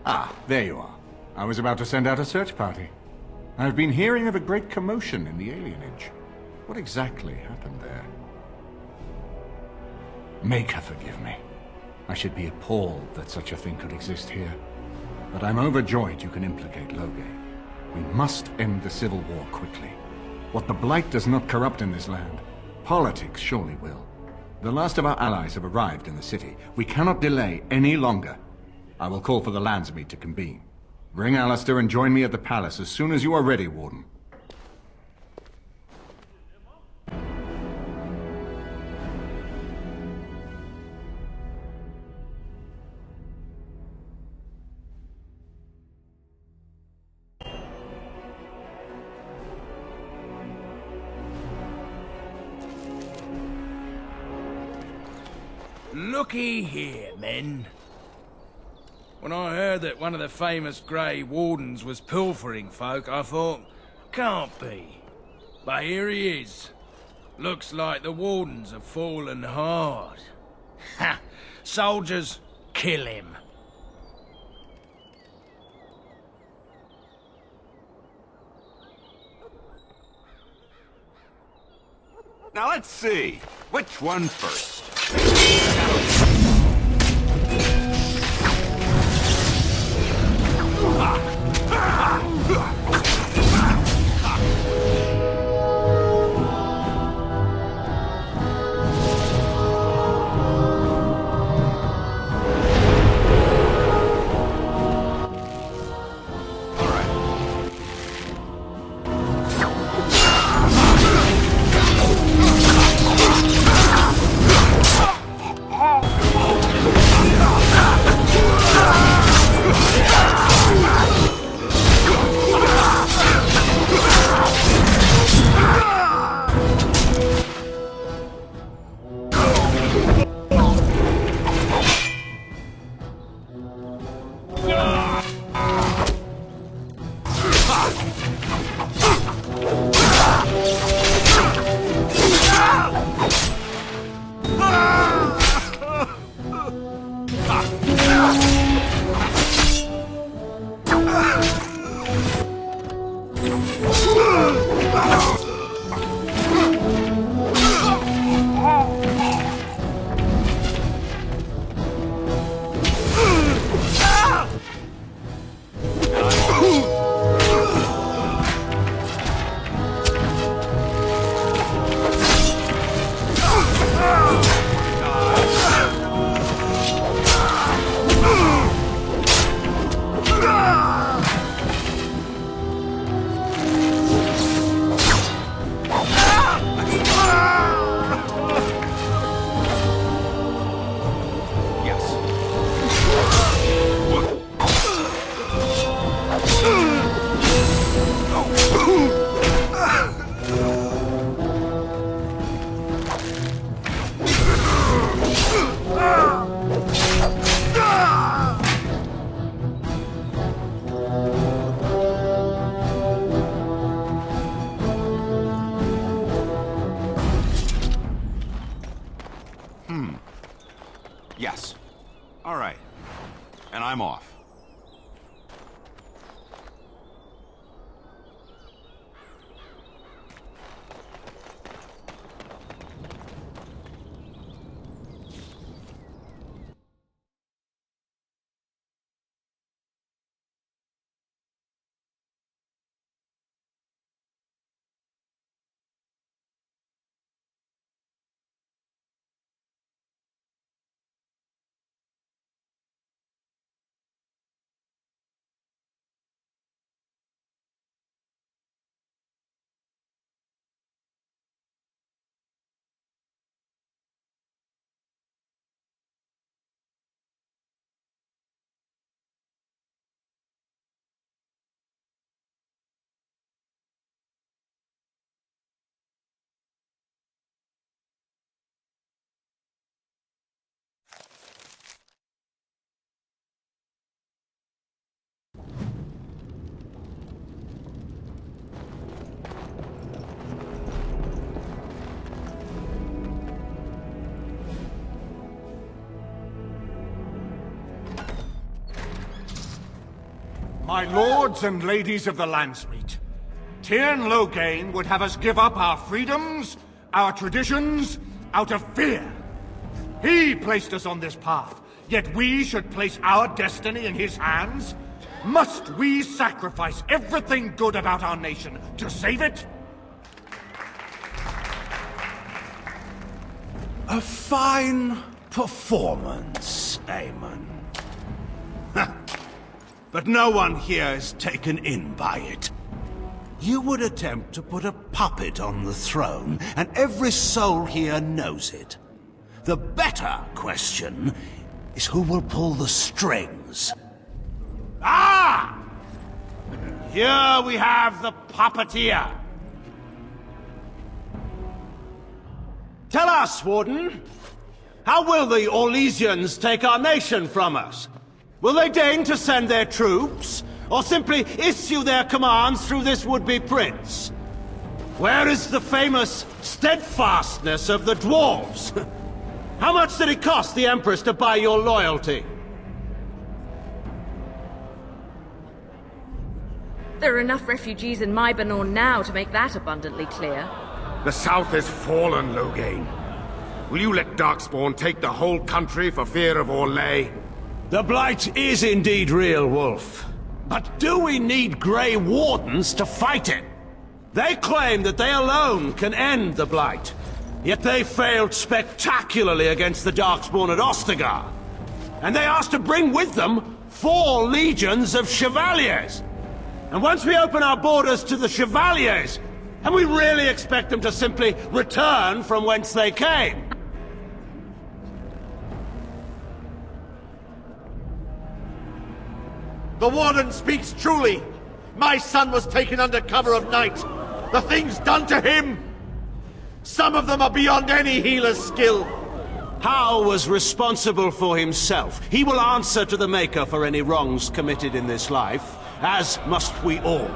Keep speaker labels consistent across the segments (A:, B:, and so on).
A: Ah, there you are. I was about to send out a search party. I've been hearing of a great commotion in the alienage. What exactly happened there? Make her forgive me. I should be appalled that such a thing could exist here. But I'm overjoyed you can implicate Loghain. We must end the civil war quickly. What the Blight does not corrupt in this land, politics surely will. The last of our allies have arrived in the city. We cannot delay any longer. I will call for the Landsmeet to convene. Bring Alistair and join me at the palace as soon as you are ready, Warden.
B: Looky here, men. When I heard that one of the famous Grey Wardens was pilfering folk, I thought, can't be. But here he is. Looks like the Wardens have fallen hard. Ha! Soldiers, kill him.
C: Now let's see. Which one first?
A: My lords and ladies of the Landsmeet, Tyrn Loghain would have us give up our freedoms, our traditions, out of fear. He placed us on this path, yet we should place our destiny in his hands? Must we sacrifice everything good about our nation to save it?
D: A fine performance, Aemon. But no one here is taken in by it. You would attempt to put a puppet on the throne, and every soul here knows it. The better question is who will pull the strings. Ah! Here we have the puppeteer. Tell us, Warden, how will the Orlesians take our nation from us? Will they deign to send their troops, or simply issue their commands through this would-be prince? Where is the famous steadfastness of the dwarves? How much did it cost the Empress to buy your loyalty?
E: There are enough refugees in Mybanor now to make that abundantly clear.
C: The South has fallen, Loghain. Will you let Darkspawn take the whole country for fear of Orlais?
D: The Blight is indeed real, Wolf. But do we need Grey Wardens to fight it? They claim that they alone can end the Blight. Yet they failed spectacularly against the Darkspawn at Ostagar. And they asked to bring with them 4 legions of Chevaliers. And once we open our borders to the Chevaliers, and we really expect them to simply return from whence they came?
F: The Warden speaks truly. My son was taken under cover of night. The things done to him, some of them are beyond any healer's skill.
D: Hal was responsible for himself. He will answer to the Maker for any wrongs committed in this life, as must we all.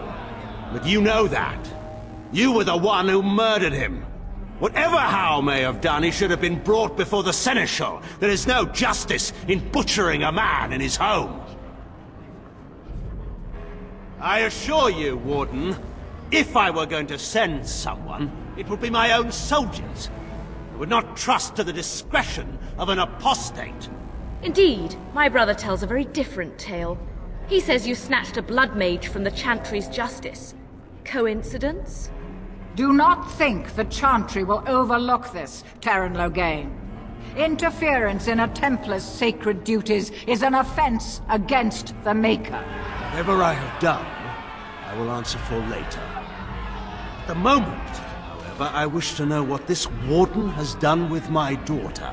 D: But you know that. You were the one who murdered him. Whatever Hal may have done, he should have been brought before the Seneschal. There is no justice in butchering a man in his home. I assure you, Warden, if I were going to send someone, it would be my own soldiers. I would not trust to the discretion of an apostate.
E: Indeed, my brother tells a very different tale. He says you snatched a blood mage from the Chantry's justice. Coincidence?
G: Do not think the Chantry will overlook this, Terran Loghain. Interference in a Templar's sacred duties is an offense against the Maker.
D: Whatever I have done, I will answer for later. At the moment, however, I wish to know what this Warden has done with my daughter.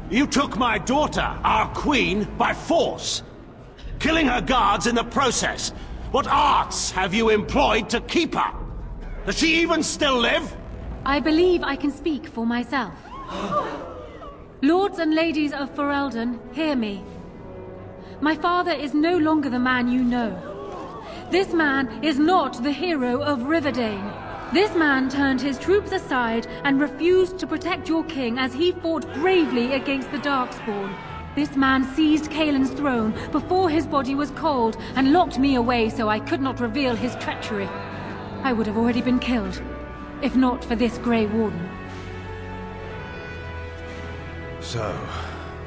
D: You took my daughter, our queen, by force, killing her guards in the process. What arts have you employed to keep her? Does she even still live?
H: I believe I can speak for myself. Lords and ladies of Ferelden, hear me. My father is no longer the man you know. This man is not the hero of Riverdane. This man turned his troops aside and refused to protect your king as he fought bravely against the Darkspawn. This man seized Kaelin's throne before his body was cold and locked me away so I could not reveal his treachery. I would have already been killed, if not for this Grey Warden.
D: So,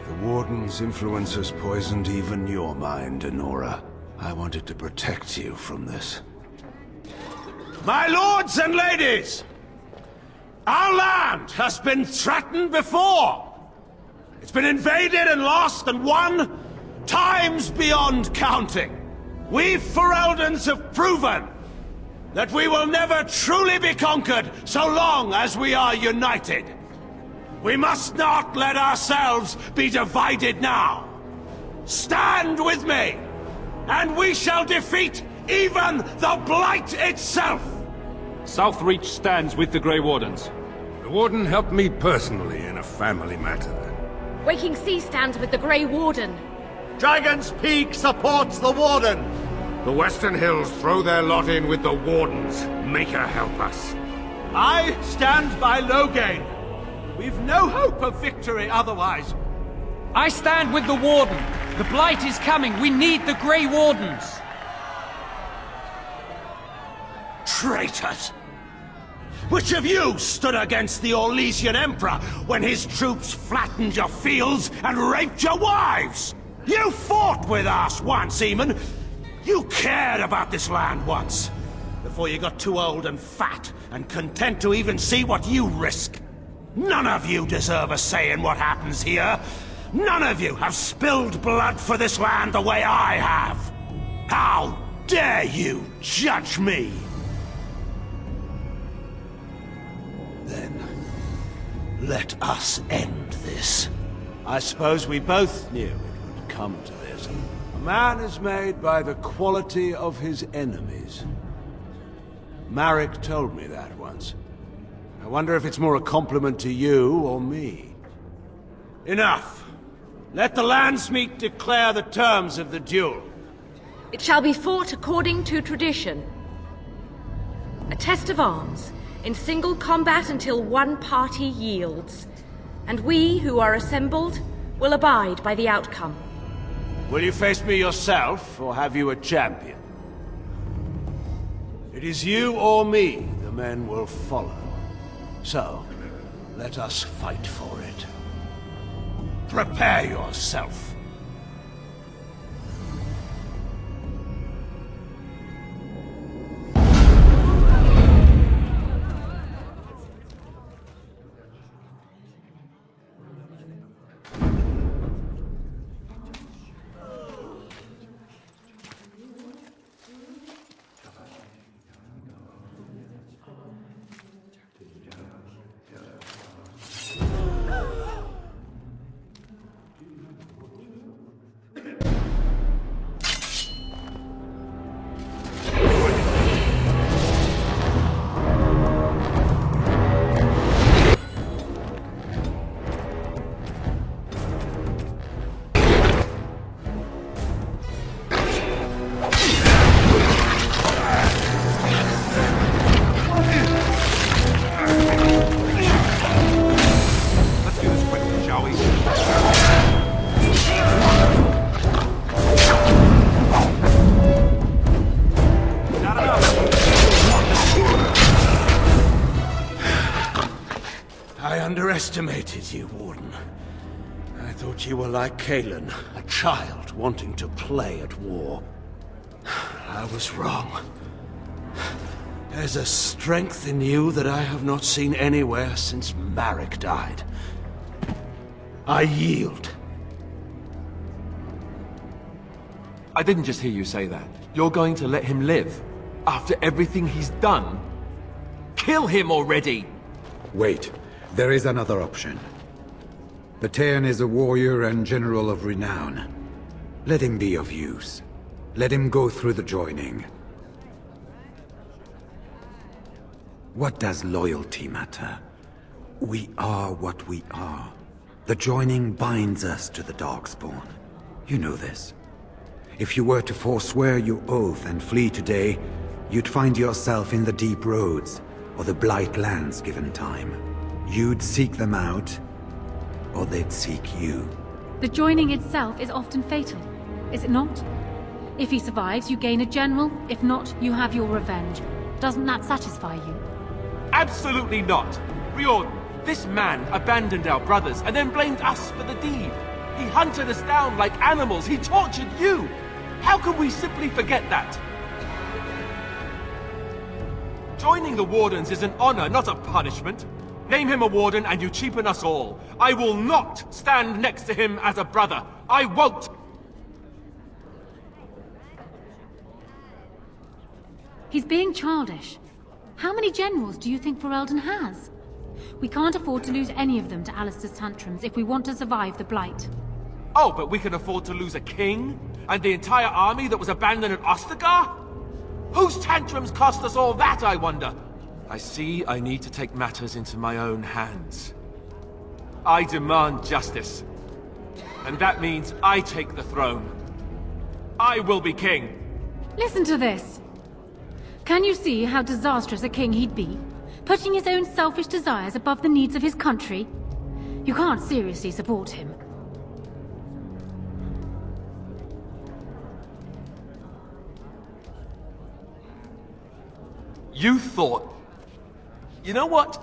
D: the Warden's influence has poisoned even your mind, Anora. I wanted to protect you from this. My lords and ladies! Our land has been threatened before! It's been invaded and lost and won times beyond counting. We Fereldans have proven that we will never truly be conquered so long as we are united. We must not let ourselves be divided now. Stand with me, and we shall defeat even the Blight itself!
I: Southreach stands with the Grey Wardens.
C: The Warden helped me personally in a family matter.
E: Waking Sea stands with the Grey Warden.
F: Dragon's Peak supports the Warden.
C: The Western Hills throw their lot in with the Wardens. Make her help us.
D: I stand by Loghain. We've no hope of victory otherwise.
I: I stand with the Warden.
J: The Blight is coming! We need the Grey Wardens!
D: Traitors! Which of you stood against the Orlesian Emperor when his troops flattened your fields and raped your wives? You fought with us once, Eamon! You cared about this land once! Before you got too old and fat and content to even see what you risk. None of you deserve a say in what happens here. None of you have spilled blood for this land the way I have. How dare you judge me? Then, let us end this. I suppose we both knew it would come to this. A man is made by the quality of his enemies. Marek told me that once. I wonder if it's more a compliment to you or me. Enough! Let the Landsmeet declare the terms of the duel.
E: It shall be fought according to tradition. A test of arms, in single combat until one party yields. And we, who are assembled, will abide by the outcome.
D: Will you face me yourself, or have you a champion? It is you or me the men will follow. So, let us fight for it. Prepare yourself. Underestimated you, Warden. I thought you were like Canon, a child wanting to play at war. I was wrong. There's a strength in you that I have not seen anywhere since Marek died. I yield.
K: I didn't just hear you say that. You're going to let him live? After everything he's done? Kill him already!
L: Wait. There is another option. The Terran is a warrior and general of renown. Let him be of use. Let him go through the joining. What does loyalty matter? We are what we are. The joining binds us to the Darkspawn. You know this. If you were to forswear your oath and flee today, you'd find yourself in the deep roads, or the Blight lands given time. You'd seek them out, or they'd seek you.
H: The joining itself is often fatal, is it not? If he survives, you gain a general. If not, you have your revenge. Doesn't that satisfy you?
K: Absolutely not! Riordan, this man abandoned our brothers and then blamed us for the deed. He hunted us down like animals. He tortured you! How can we simply forget that? Joining the Wardens is an honor, not a punishment. Name him a Warden and you cheapen us all. I will not stand next to him as a brother. I won't!
H: He's being childish. How many generals do you think Ferelden has? We can't afford to lose any of them to Alistair's tantrums if we want to survive the Blight.
K: Oh, but we can afford to lose a king? And the entire army that was abandoned at Ostagar? Whose tantrums cost us all that, I wonder? I see I need to take matters into my own hands. I demand justice. And that means I take the throne. I will be king.
H: Listen to this. Can you see how disastrous a king he'd be? Putting his own selfish desires above the needs of his country? You can't seriously support him.
K: You thought... You know what?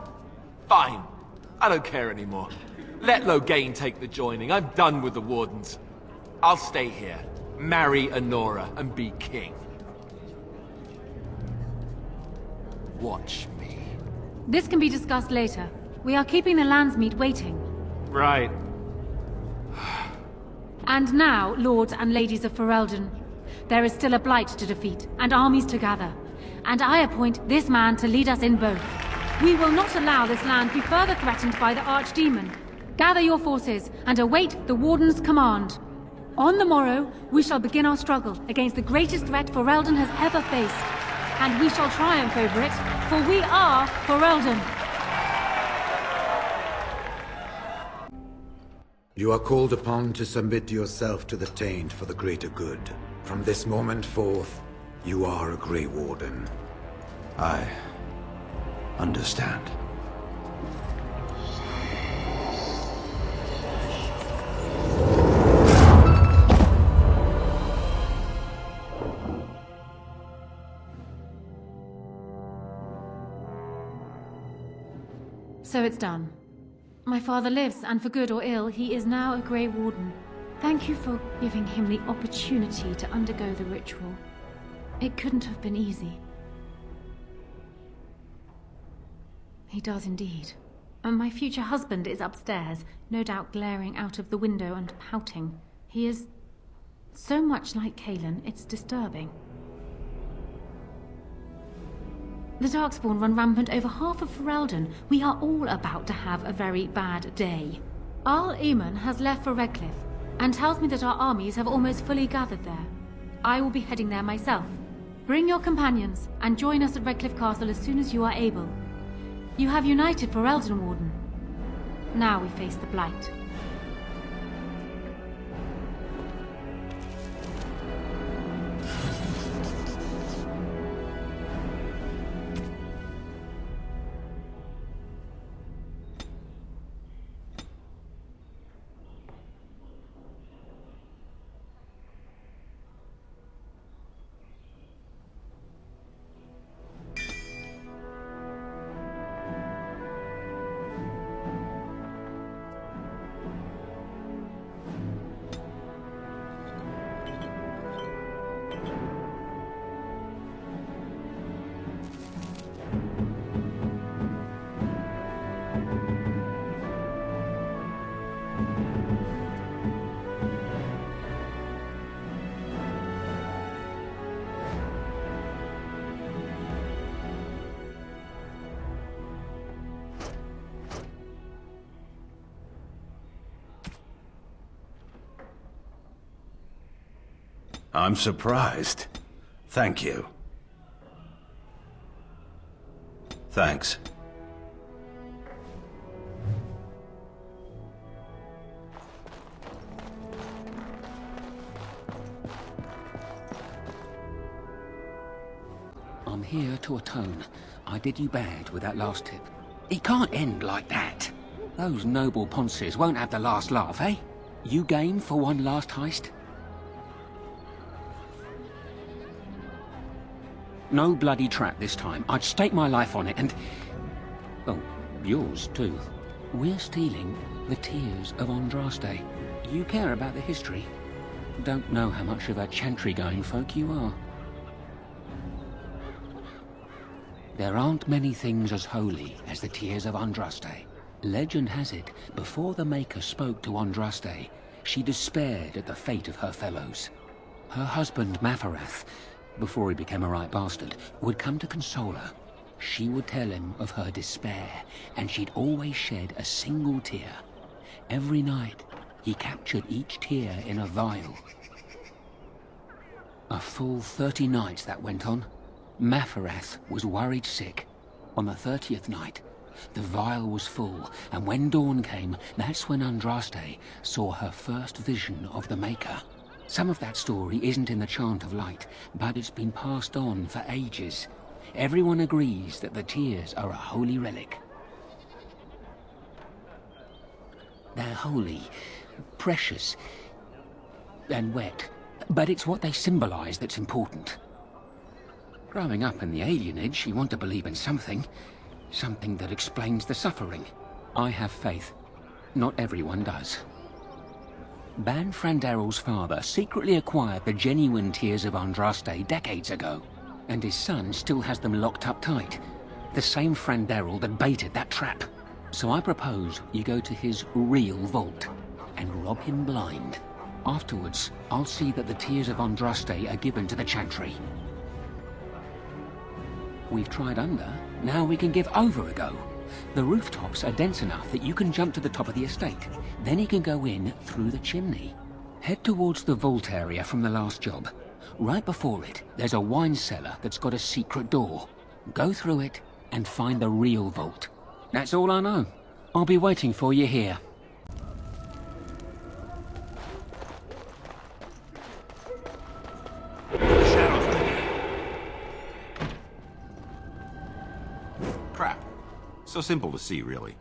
K: Fine. I don't care anymore. Let Loghain take the joining. I'm done with the Wardens. I'll stay here, marry Anora, and be king. Watch me.
H: This can be discussed later. We are keeping the Landsmeet waiting.
K: Right.
H: And now, lords and ladies of Ferelden, there is still a blight to defeat, and armies to gather. And I appoint this man to lead us in both. We will not allow this land be further threatened by the Archdemon. Gather your forces, and await the Warden's command. On the morrow, we shall begin our struggle against the greatest threat Ferelden has ever faced. And we shall triumph over it, for we are Ferelden.
L: You are called upon to submit yourself to the Taint for the greater good. From this moment forth, you are a Grey Warden.
D: I understand.
H: So it's done. My father lives, and for good or ill, he is now a Grey Warden. Thank you for giving him the opportunity to undergo the ritual. It couldn't have been easy. He does indeed. And my future husband is upstairs, no doubt glaring out of the window and pouting. He is so much like Canon, it's disturbing. The Darkspawn run rampant over half of Ferelden. We are all about to have a very bad day. Arl Eamon has left for Redcliffe, and tells me that our armies have almost fully gathered there. I will be heading there myself. Bring your companions, and join us at Redcliffe Castle as soon as you are able. You have united Ferelden, Warden. Now we face the Blight.
D: I'm surprised. Thank you. Thanks.
M: I'm here to atone. I did you bad with that last tip. It can't end like that. Those noble ponces won't have the last laugh, eh? You game for one last heist? No bloody trap this time. I'd stake my life on it and... oh, yours too. We're stealing the tears of Andraste. You care about the history. Don't know how much of a chantry-going folk you are. There aren't many things as holy as the tears of Andraste. Legend has it, before the Maker spoke to Andraste, she despaired at the fate of her fellows. Her husband, Mafarath, before he became a right bastard, would come to console her. She would tell him of her despair, and she'd always shed a single tear. Every night, he captured each tear in a vial. A full 30 nights that went on. Mafarath was worried sick. On the 30th night, the vial was full, and when dawn came, that's when Andraste saw her first vision of the Maker. Some of that story isn't in the Chant of Light, but it's been passed on for ages. Everyone agrees that the tears are a holy relic. They're holy, precious, and wet, but it's what they symbolize that's important. Growing up in the alienage, you want to believe in something. Something that explains the suffering. I have faith. Not everyone does. Ban Frandarel's father secretly acquired the genuine Tears of Andraste decades ago, and his son still has them locked up tight. The same Frandarel that baited that trap. So I propose you go to his real vault and rob him blind. Afterwards, I'll see that the Tears of Andraste are given to the Chantry. We've tried under, now we can give over a go. The rooftops are dense enough that you can jump to the top of the estate. Then you can go in through the chimney. Head towards the vault area from the last job. Right before it, there's a wine cellar that's got a secret door. Go through it and find the real vault. That's all I know. I'll be waiting for you here.
D: Crap. So simple to see, really.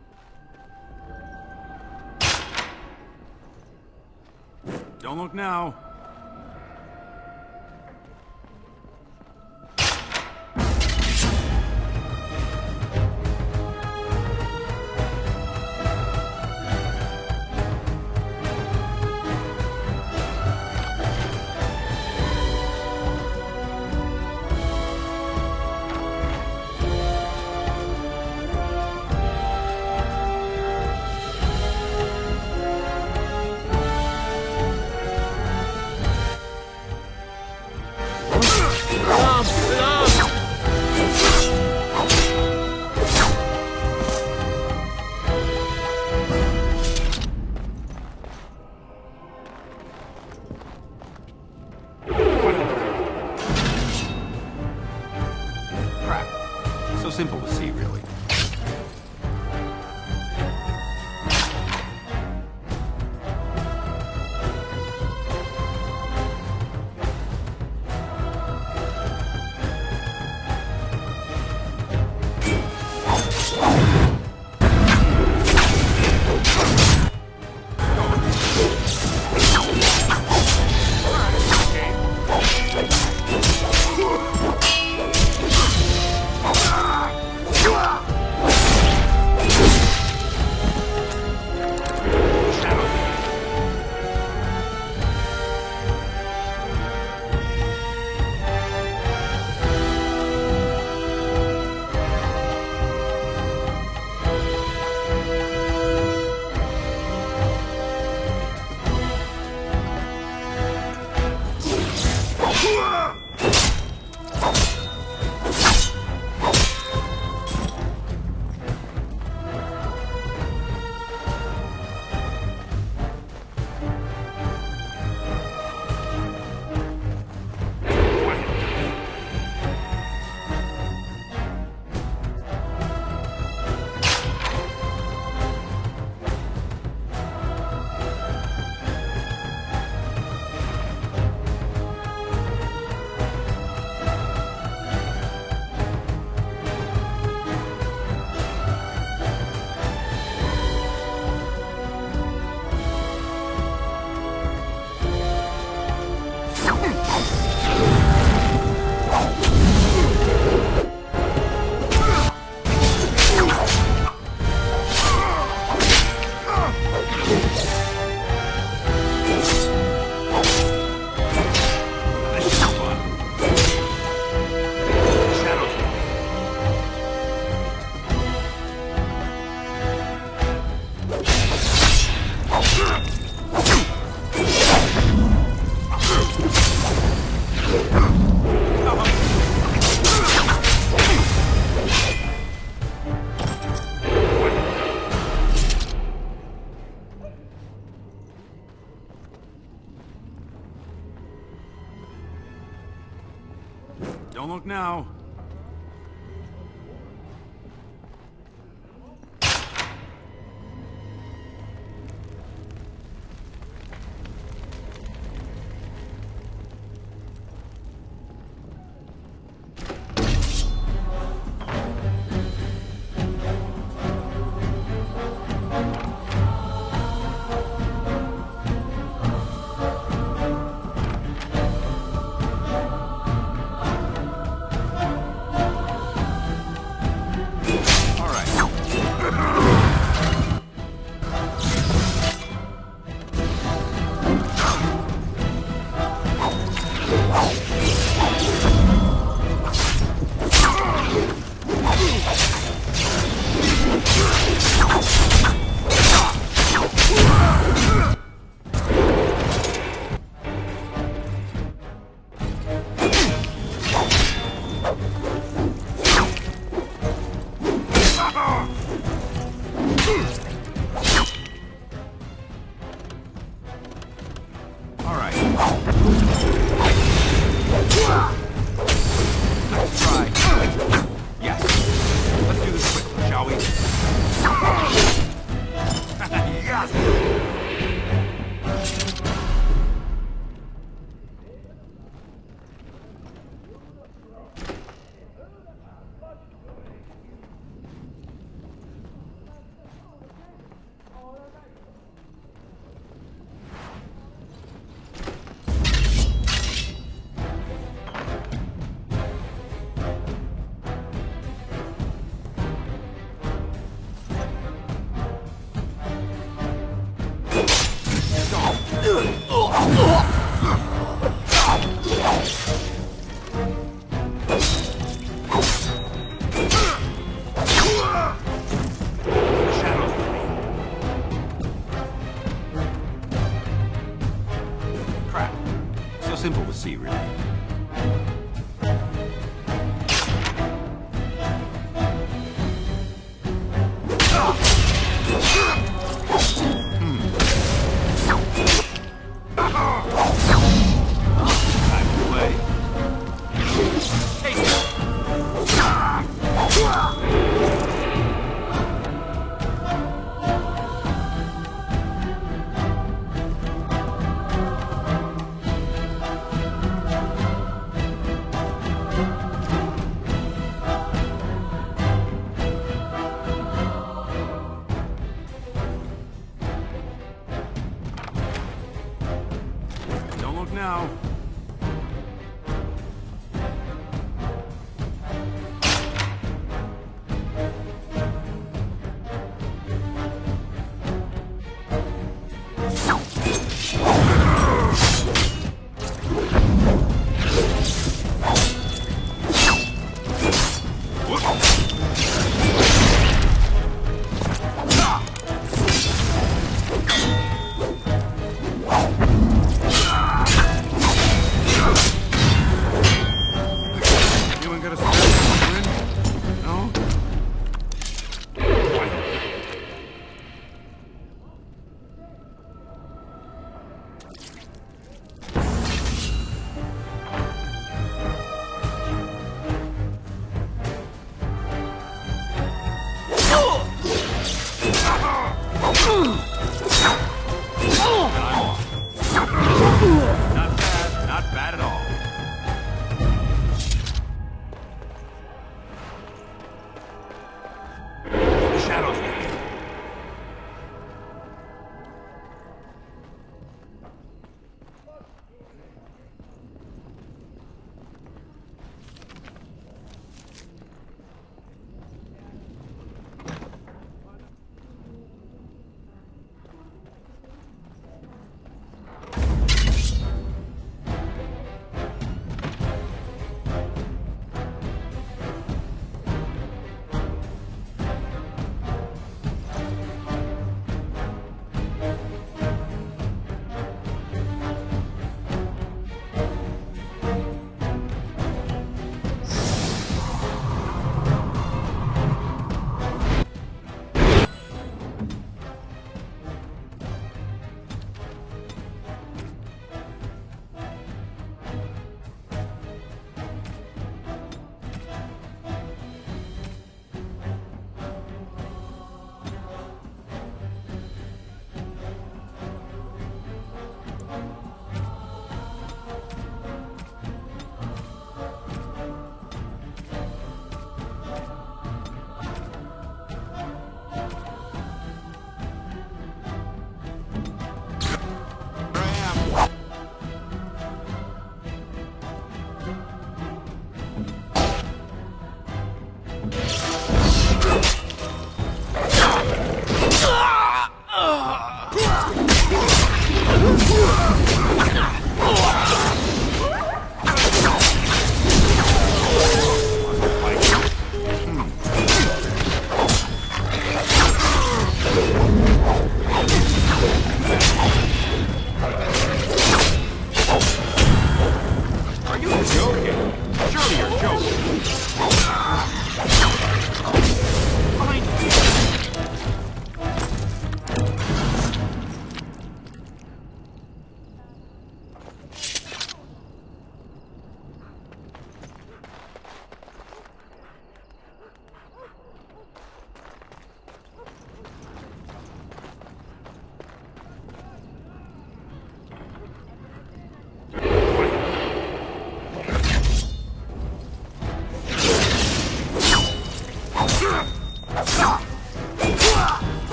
D: Don't look now. Simple to see, really. Don't look now.
L: Crap. So simple to see, really.
C: Don't look now.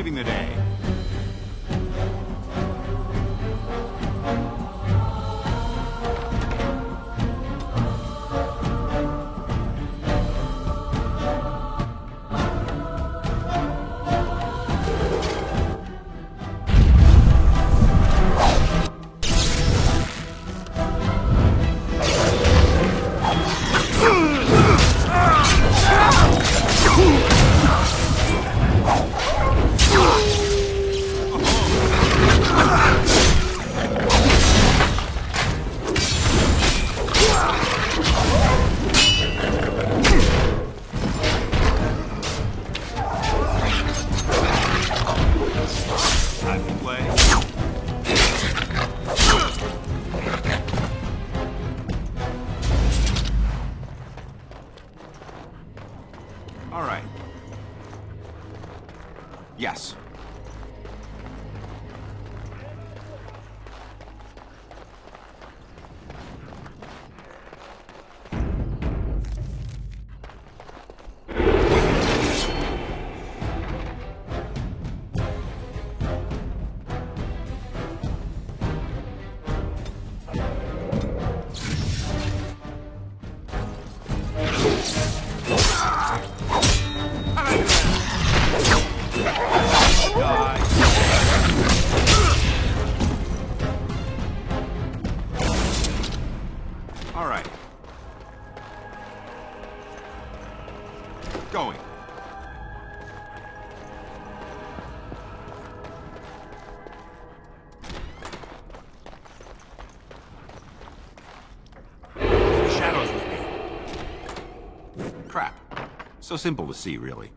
N: saving the day. Yes. Going.
C: The shadows with me.
N: Crap. So simple to see, really.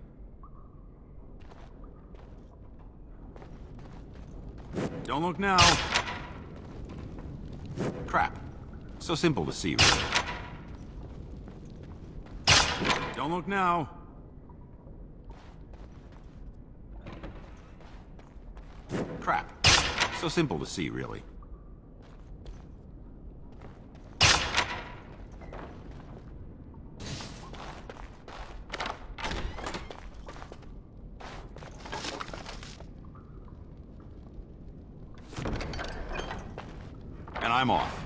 C: Don't look now.
N: Crap. So simple to see, really.
C: Don't look now.
N: Crap. So simple to see, really.
C: And I'm off.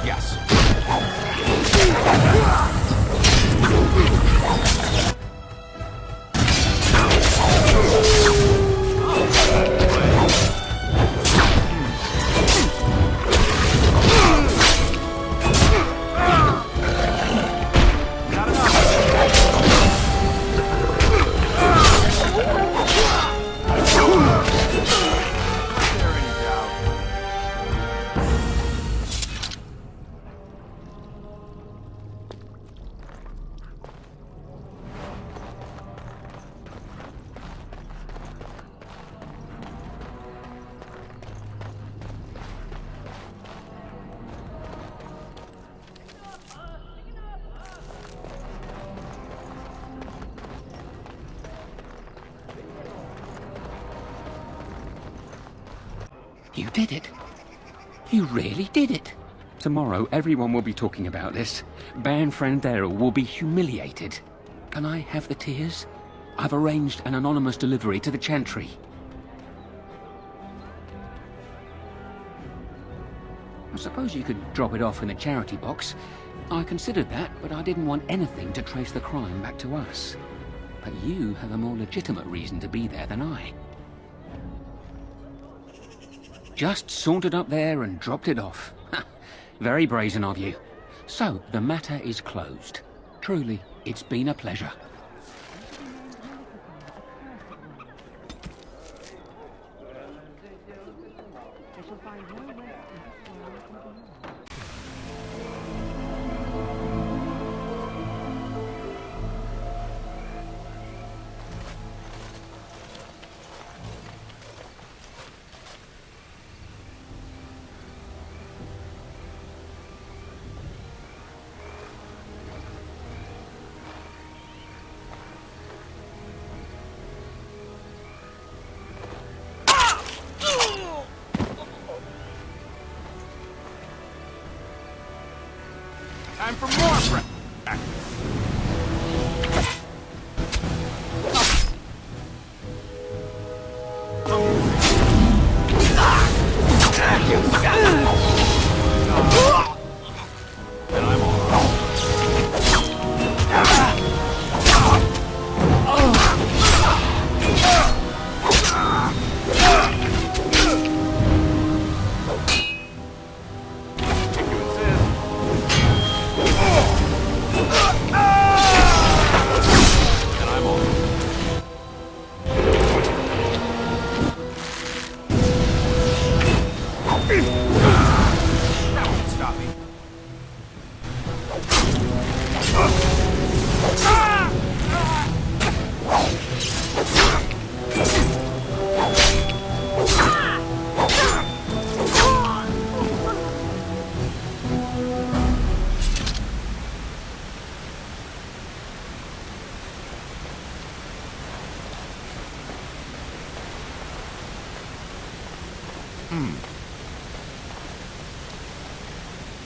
N: Yes.
M: You did it. You really did it. Tomorrow, everyone will be talking about this. Baron Frandera will be humiliated. Can I have the tears? I've arranged an anonymous delivery to the Chantry. I suppose you could drop it off in the charity box. I considered that, but I didn't want anything to trace the crime back to us. But you have a more legitimate reason to be there than I. Just sauntered up there and dropped it off. Very brazen of you. So, the matter is closed. Truly, it's been a pleasure.
K: Time for more practice.
N: And I'm all right.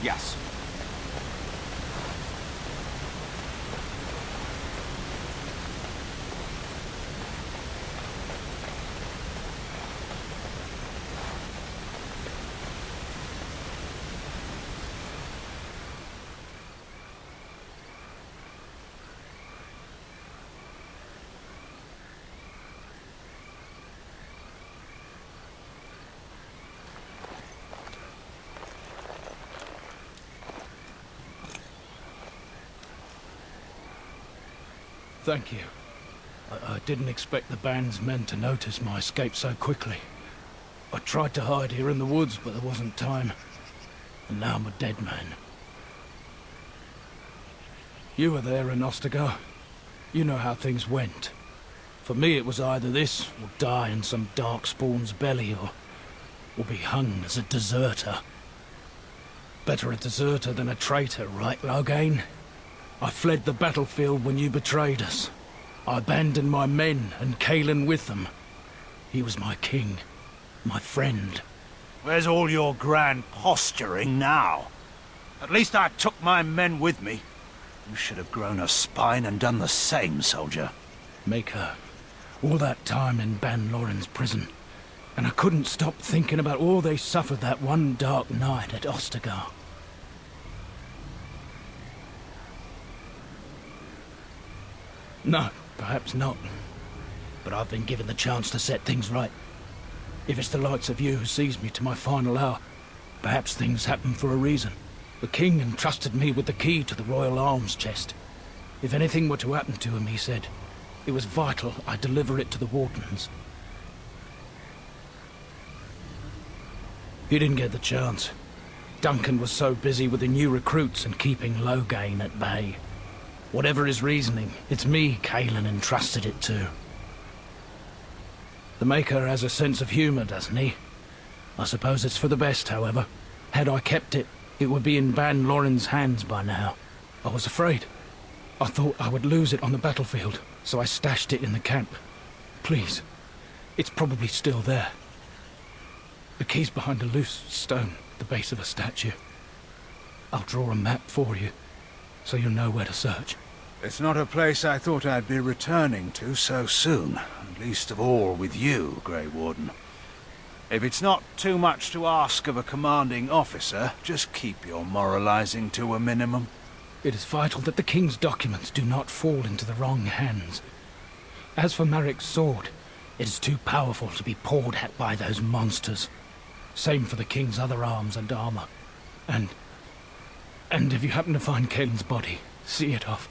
N: Yes.
B: Thank you. I didn't expect the band's men to notice my escape so quickly. I tried to hide here in the woods, but there wasn't time. And now I'm a dead man. You were there in Ostagar. You know how things went. For me, it was either this, or die in some darkspawn's belly, or be hung as a deserter. Better a deserter than a traitor, right, Loghain? I fled the battlefield when you betrayed us. I abandoned my men, and Caelan with them. He was my king, my friend.
O: Where's all your grand posturing now? At least I took my men with me. You should have grown a spine and done the same, soldier.
B: Maker, all that time in Ban Loren's prison, and I couldn't stop thinking about all they suffered that one dark night at Ostagar. No, perhaps not. But I've been given the chance to set things right. If it's the likes of you who sees me to my final hour, perhaps things happen for a reason. The king entrusted me with the key to the royal arms chest. If anything were to happen to him, he said, it was vital I deliver it to the Wardens. He didn't get the chance. Duncan was so busy with the new recruits and keeping Loghain at bay. Whatever his reasoning, it's me Caelan entrusted it to. The Maker has a sense of humor, doesn't he? I suppose it's for the best, however. Had I kept it, it would be in Ban Loren's hands by now. I was afraid. I thought I would lose it on the battlefield, so I stashed it in the camp. Please, it's probably still there. The key's behind a loose stone at the base of a statue. I'll draw a map for you, so you'll know where to search.
O: It's not a place I thought I'd be returning to so soon, least of all with you, Grey Warden. If it's not too much to ask of a commanding officer, just keep your moralizing to a minimum.
B: It is vital that the King's documents do not fall into the wrong hands. As for Marik's sword, it is too powerful to be pawed at by those monsters. Same for the king's other arms and armor. And if you happen to find Caelin's body, see it off.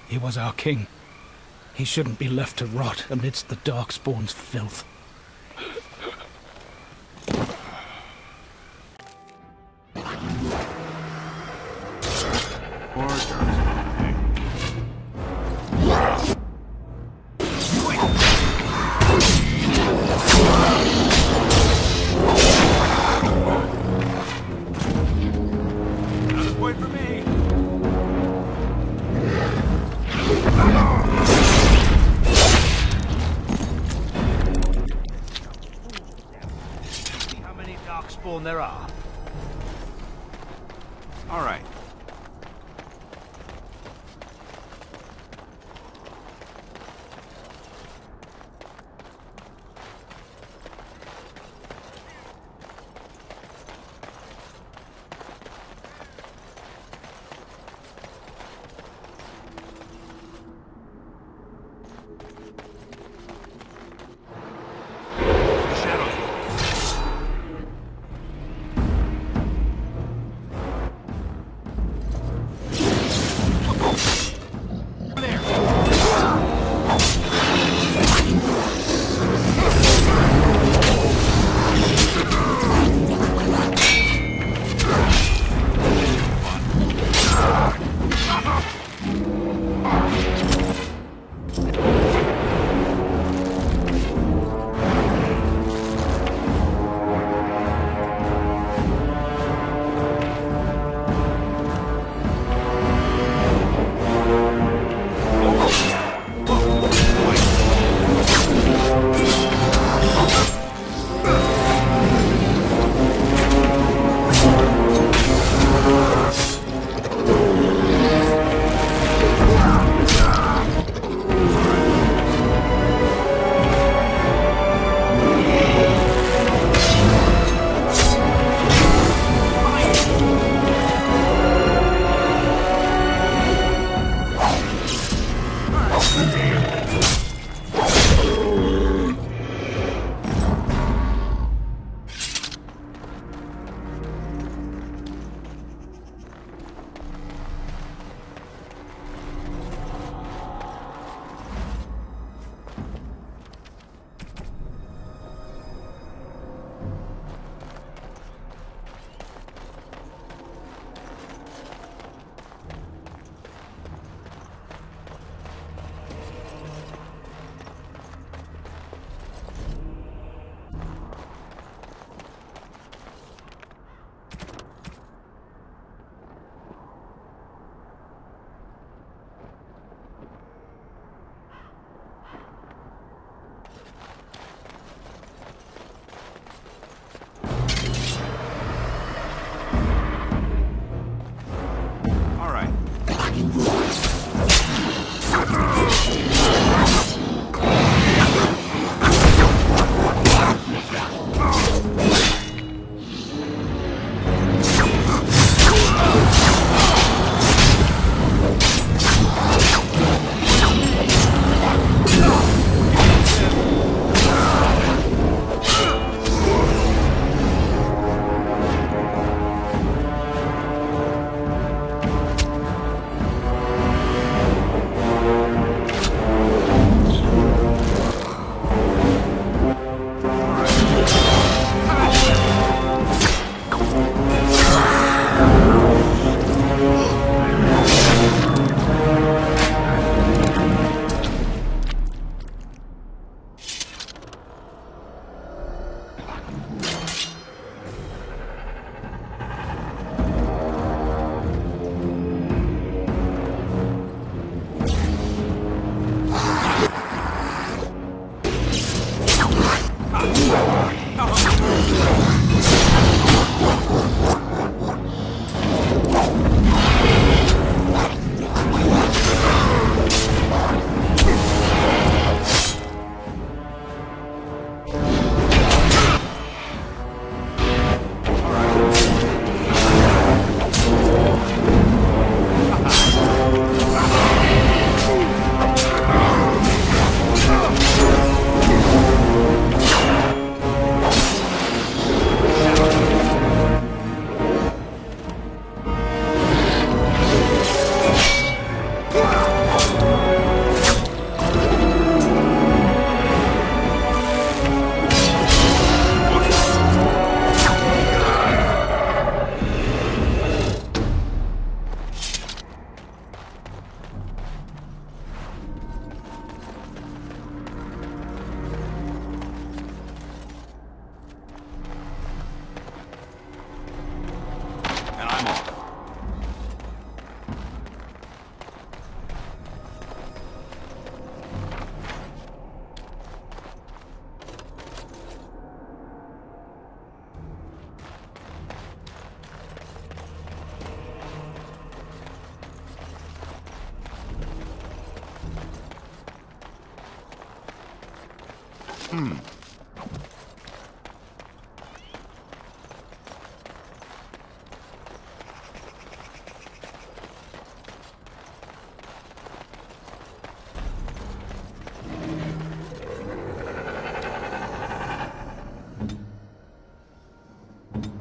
B: He was our king. He shouldn't be left to rot amidst the Darkspawn's filth.
O: There are.
N: All right.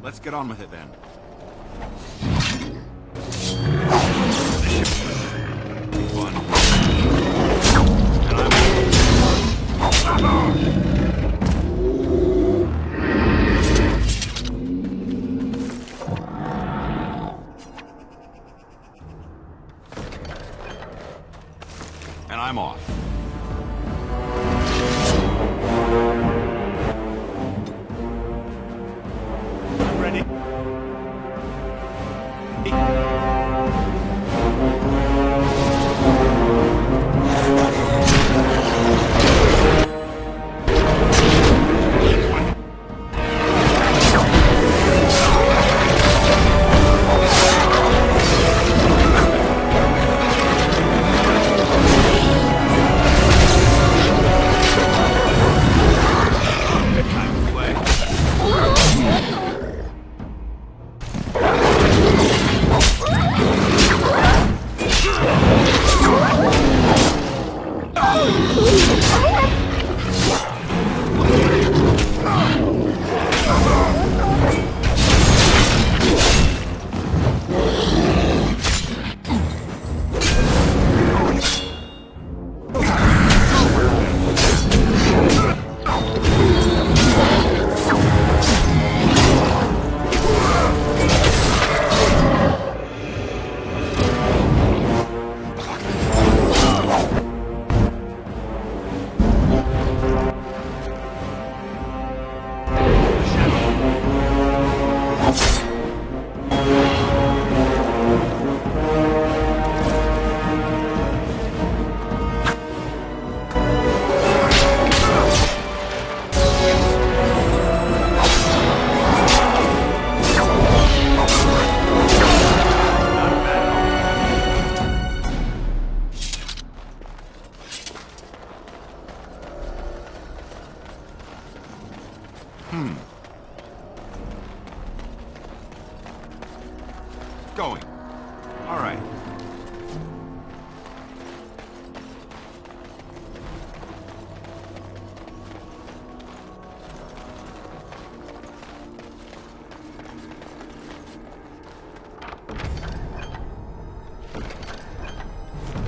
N: Let's get on with it then. And I'm off.
O: Ready?
N: Going. All right.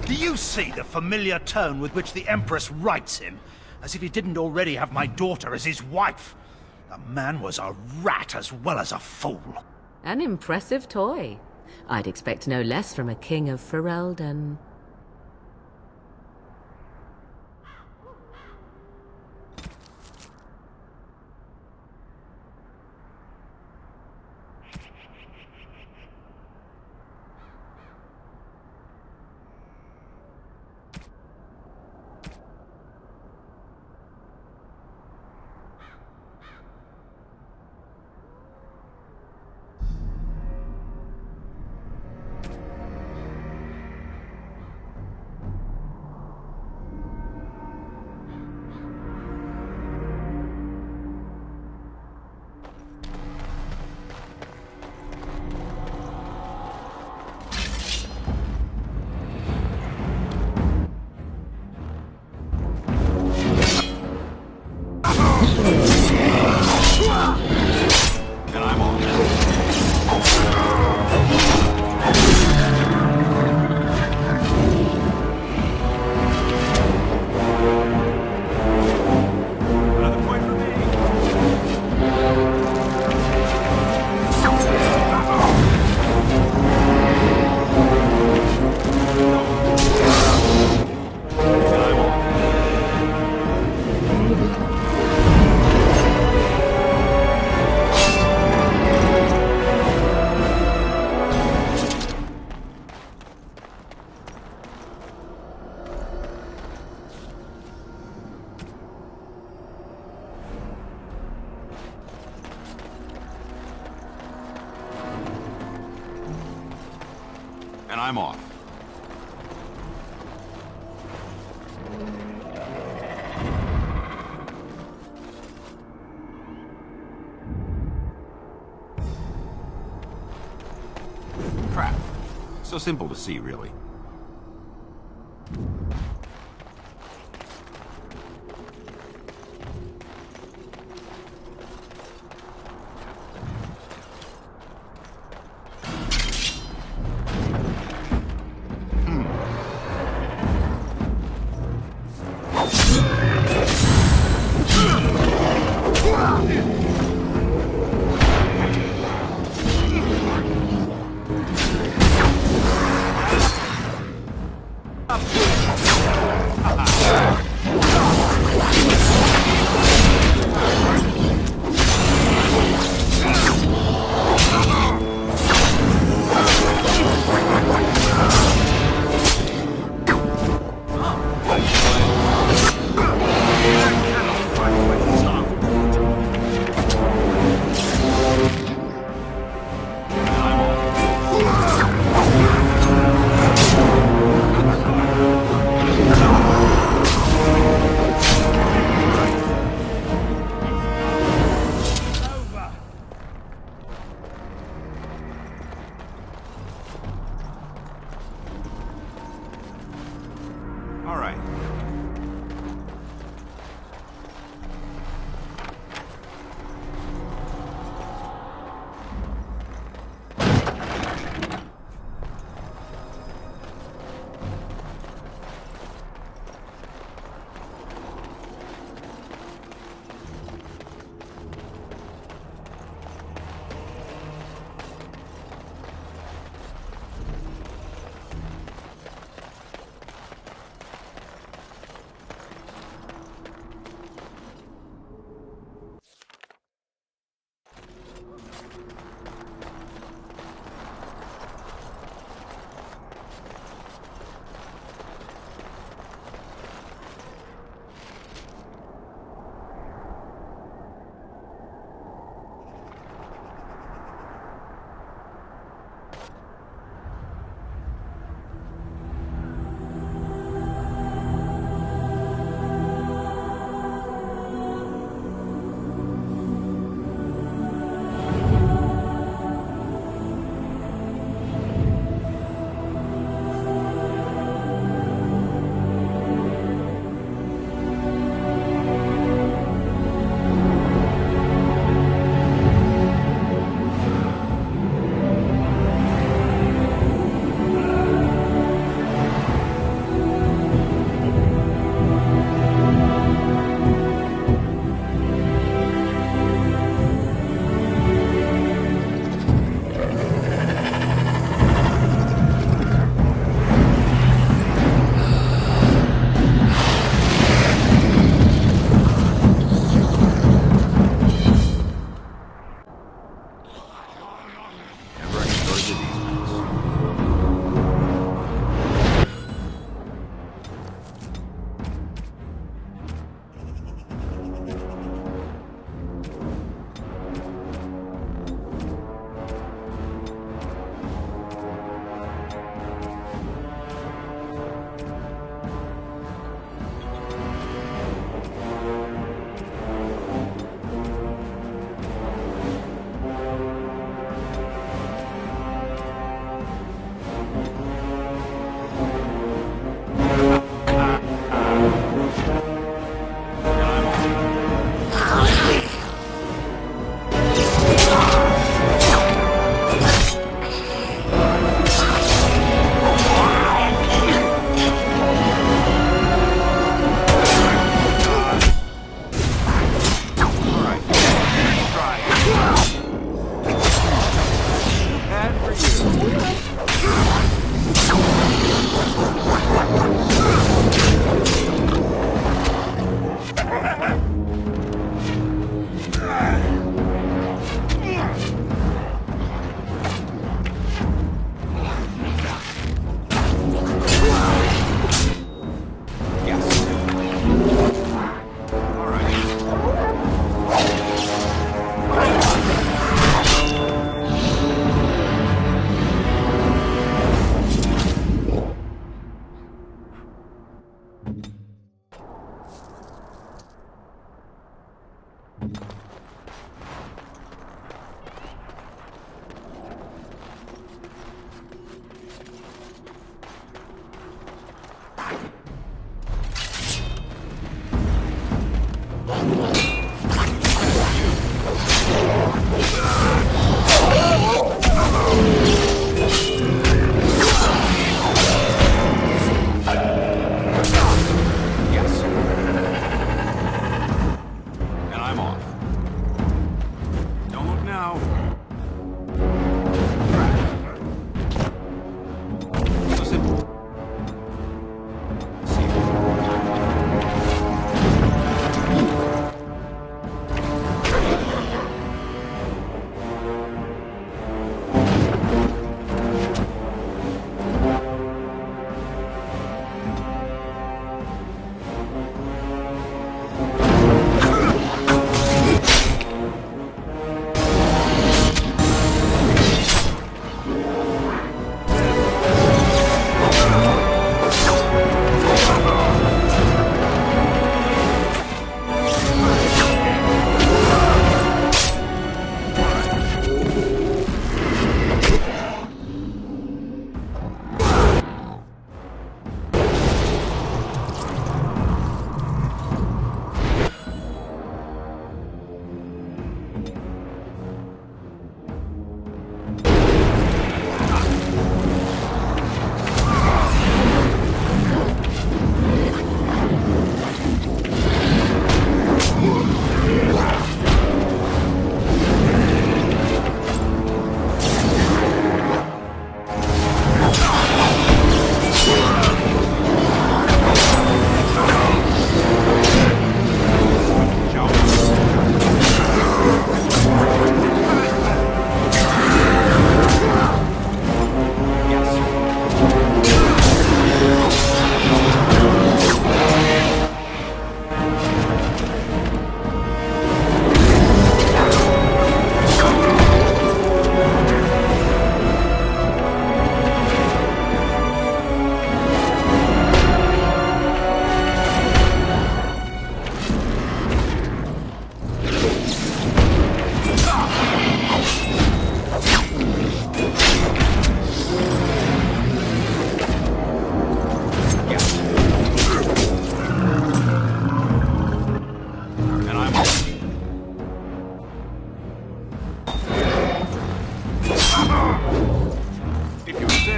O: Do you see the familiar tone with which the Empress writes him? As if he didn't already have my daughter as his wife. The man was a rat as well as a fool.
E: An impressive toy. I'd expect no less from a king of Ferelden.
N: And I'm off. So simple to see, really.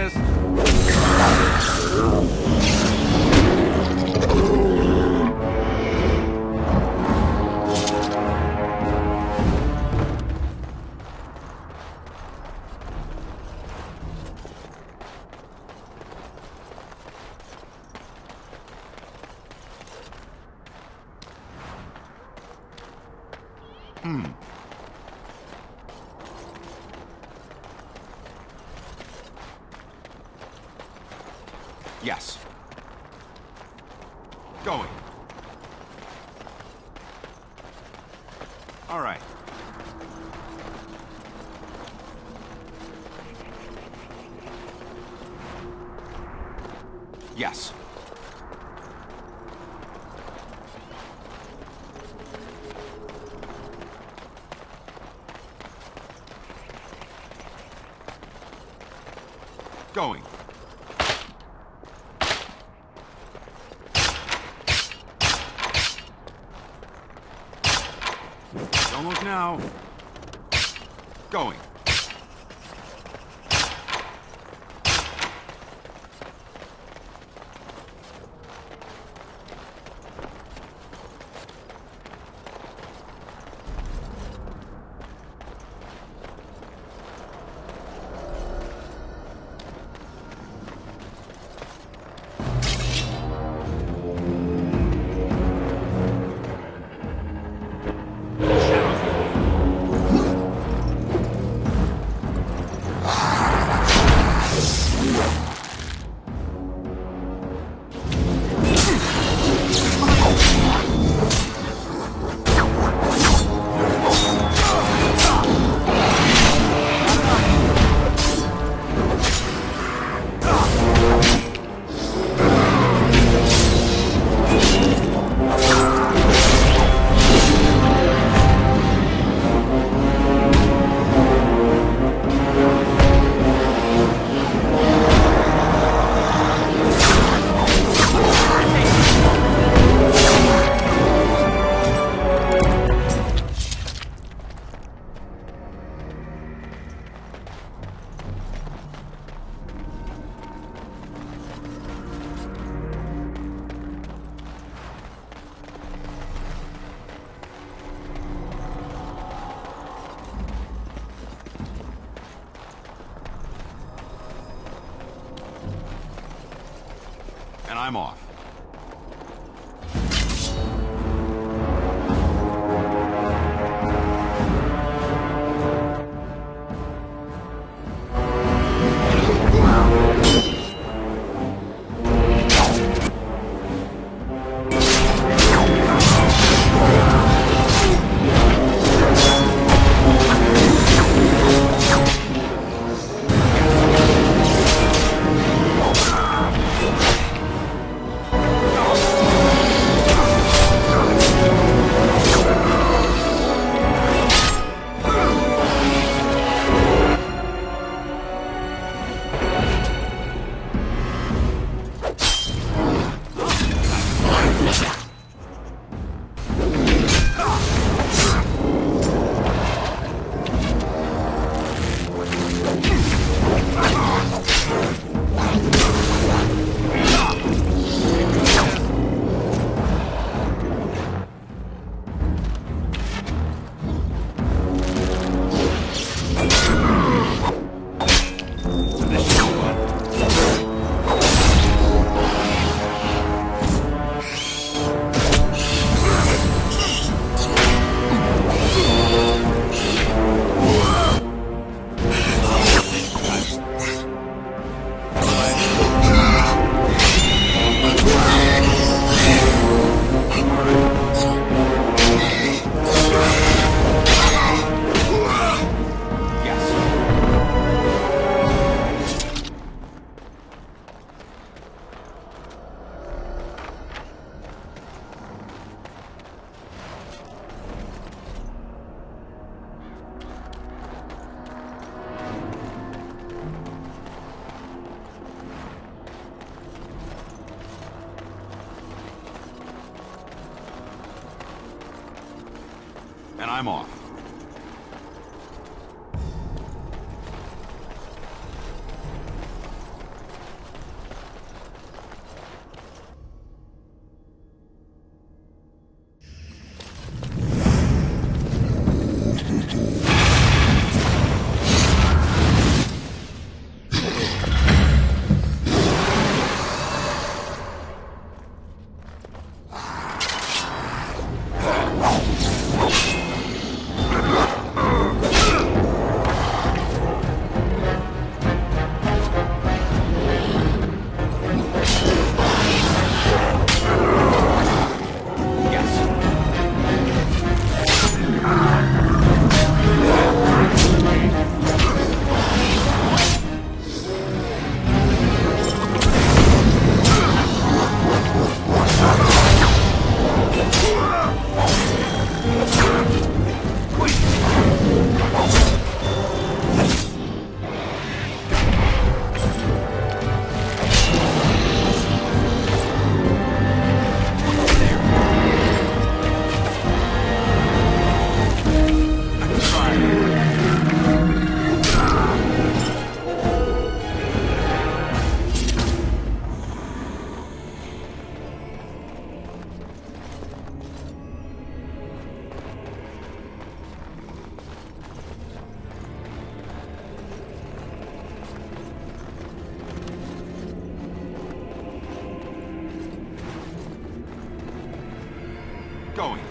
K: Cheers.
N: Yes. Going. All right. Yes. Going. Almost now. Going. And I'm off. And I'm off. going.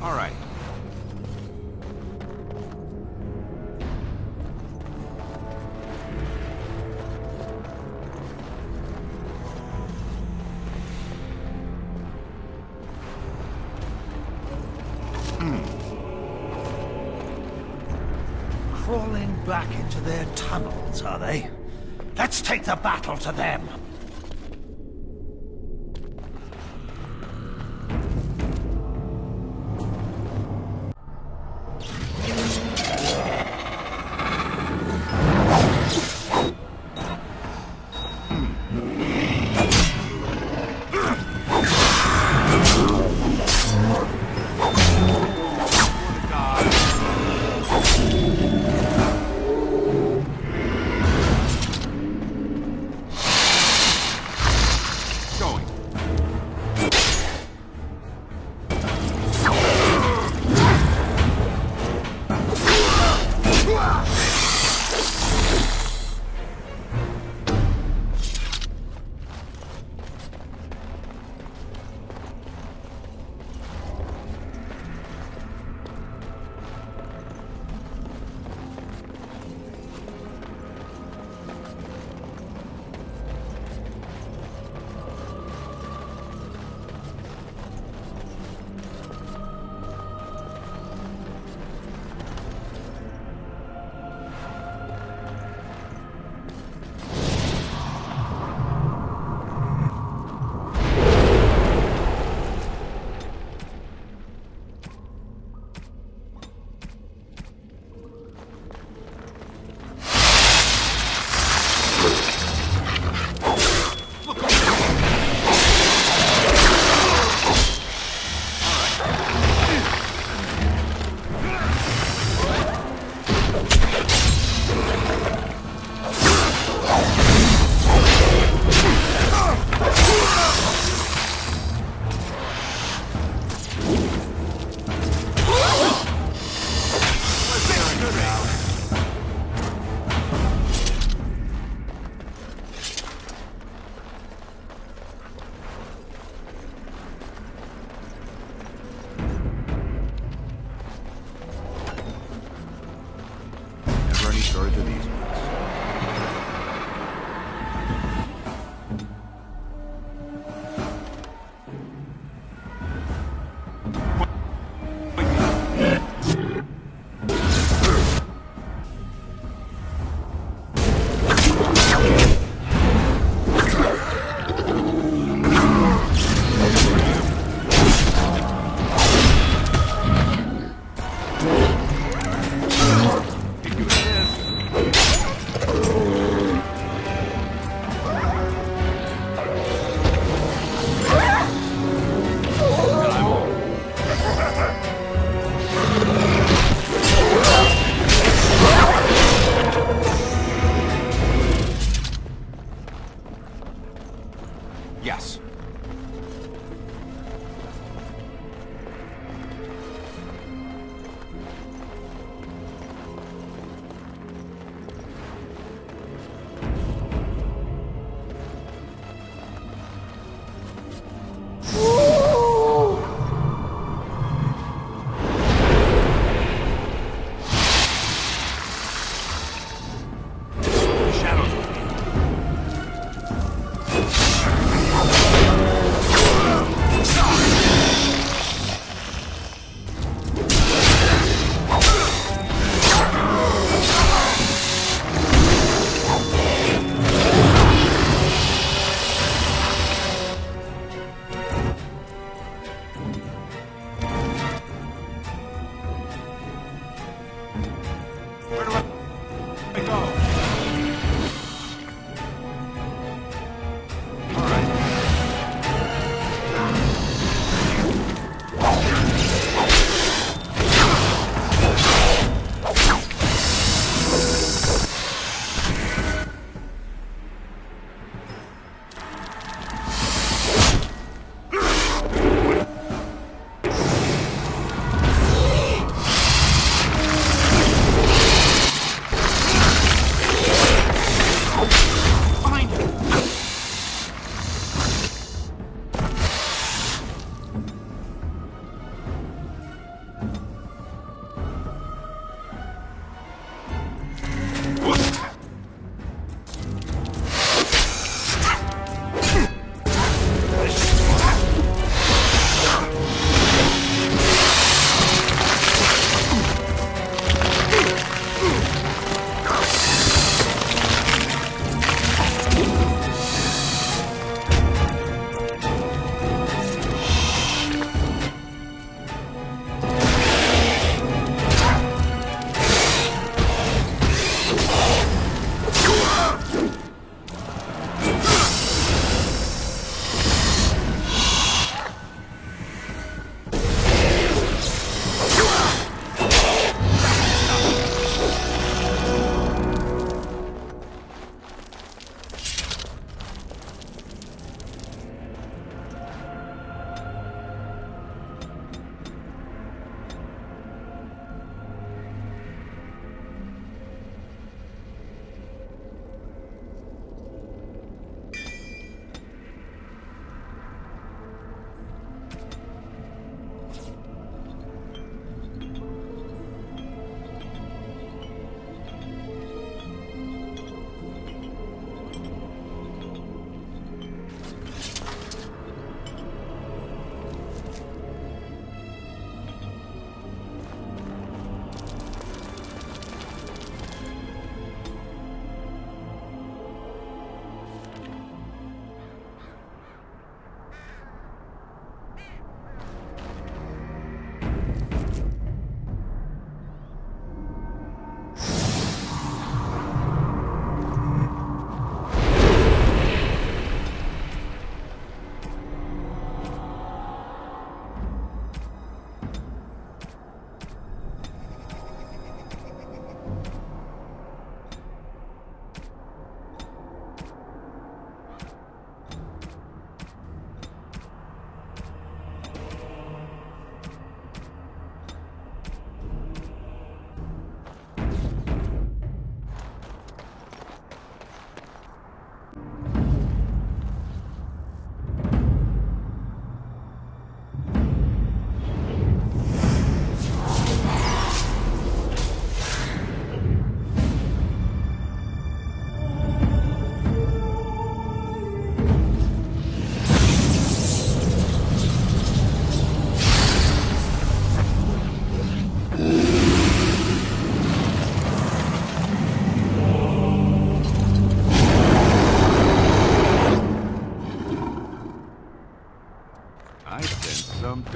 N: All right.
O: Crawling back into their tunnels, are they? Let's take the battle to them!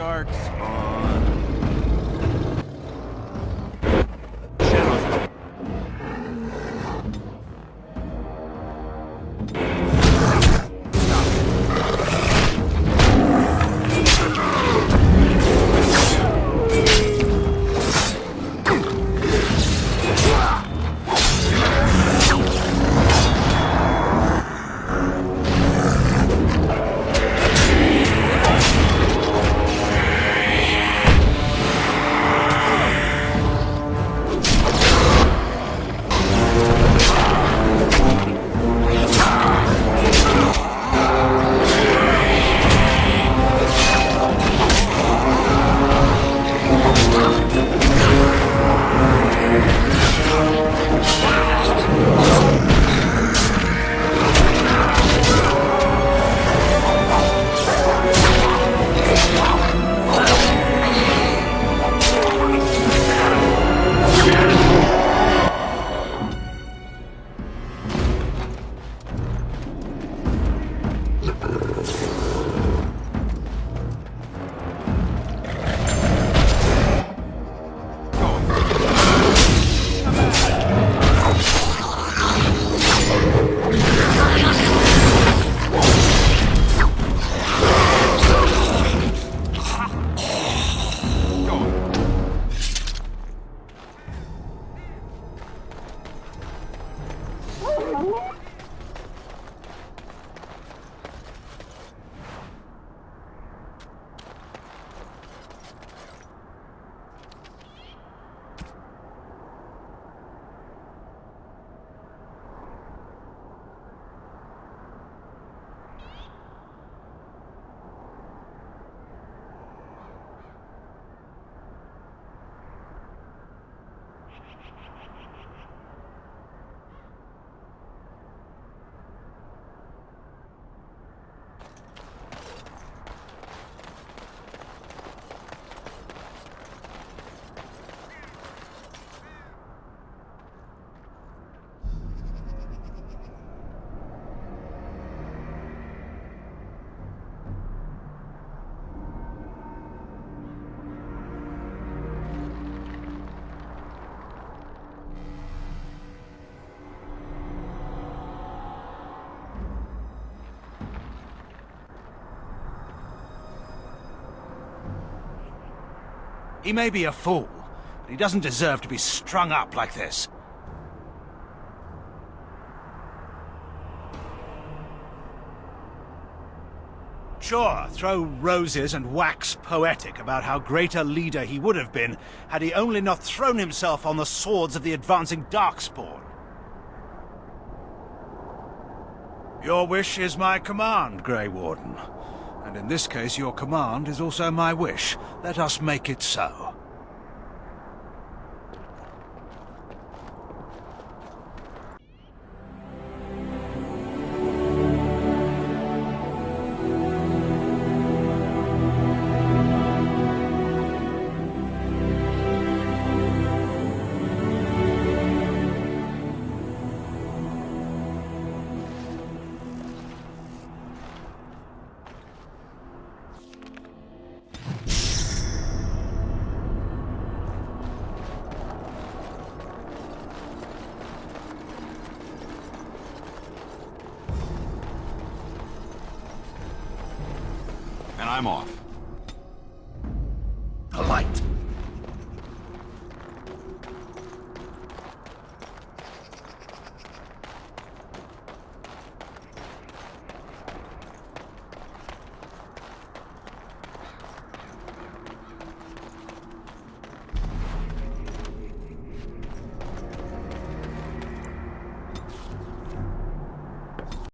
F: Darkspawn.
O: He may be a fool, but he doesn't deserve to be strung up like this. Sure, throw roses and wax poetic about how great a leader he would have been had he only not thrown himself on the swords of the advancing Darkspawn. Your wish is my command, Grey Warden. And in this case, your command is also my wish. Let us make it so.
N: And I'm off.
F: The light!